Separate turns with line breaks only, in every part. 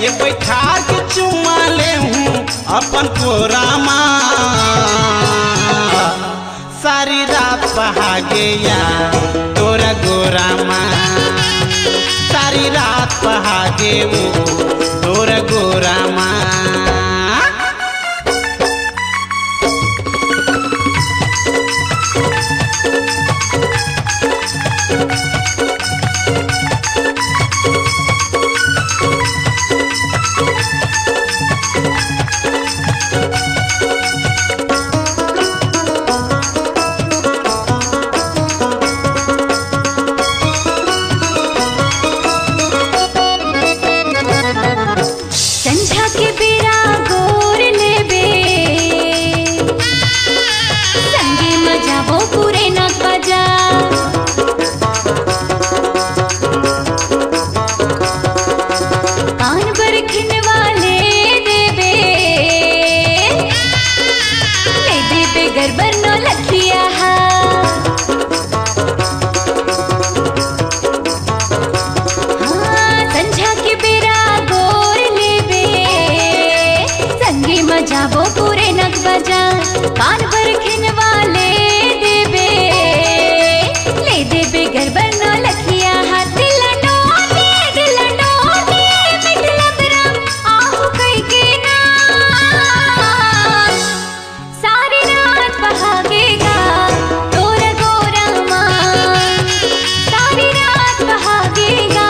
ये बैठा के चुमा ले हूँ अपन कोरामा, सारी रात बहागे या तोरा गोरामा, सारी रात बहागे वो तोरा गोरामा।
जाबो पूरे नग बजा कान पर खिनवाले देबे ले देबे गरबर न लखिया हाथ लडोने मतलब राम आहू कई के ना सारी रात बहागेगा तोरा गोरामा, सारी रात बहागेगा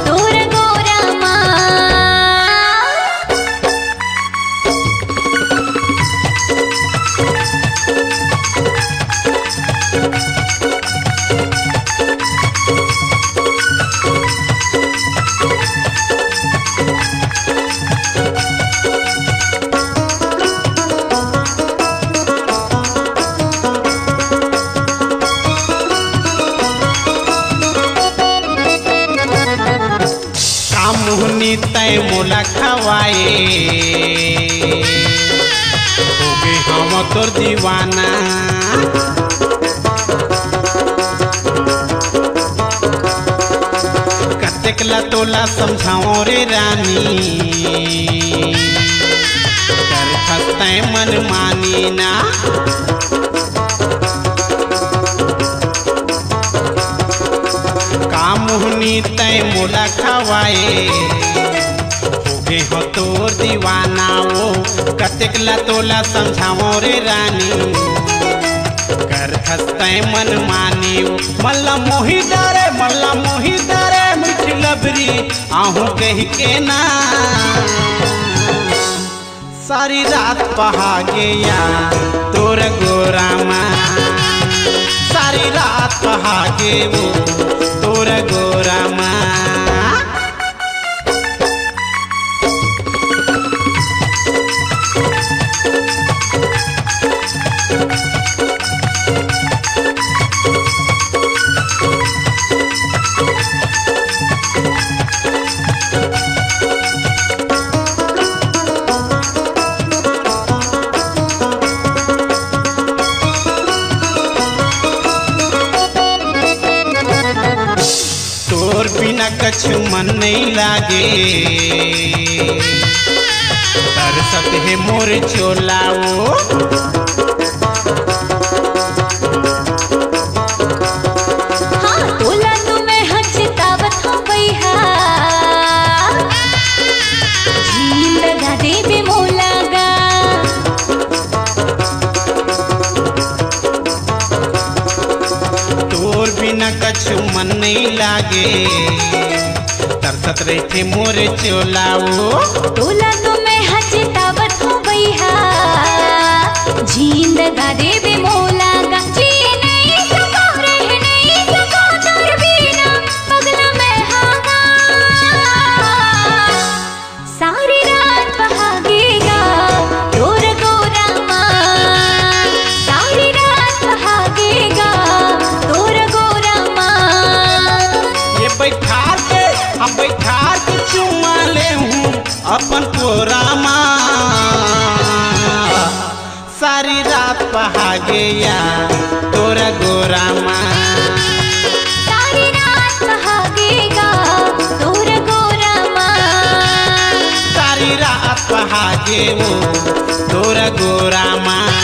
तोरा गोरामा।
मुहनी तय मोला खवाए हो गए हम तोर दीवाना, कतेक ला तोला समझाओ रे रानी, कर खस्ते मन मानी ना। मुहनी तय मोला खवाए होगे हो तोर दीवाना, वो कतेक ला तोला समझाओ रे रानी, कर खस्ते मन मानी। मल्ला मोही डरे मीठी लबरी आहू कह के ना सारी रात बहागे या तोर गोरामा, सारी रात बहागे वो तोरा गोरामा। तोर बिना कछु मन नहीं लागे, तरसत है मोर चोलाओ,
हाँ तोला तो मैं हचतावत हूँ भैया, झील लगा देबे मोलागा।
तोर लागे तरसत रही थे मोर चोलाओ
तोला तो मैं हचतावत हो भैया जींद गा देवे मोला गा जी नहीं सको रह नहीं सको तोर बिना पगला मैं हागा सारी रात बहागेगा तोर गोरा माँ सारी रात बहागेगा तोर गोरा माँ
ये बैठा के हम बैठा के चुमा ले हूँ अपन कोरा माँ सारी रात बहागे या तोरा गोरा माँ
सारी रात बहागेगा तोर गोरा माँ
सारी रात बहागे वो तोरा गोरा माँ।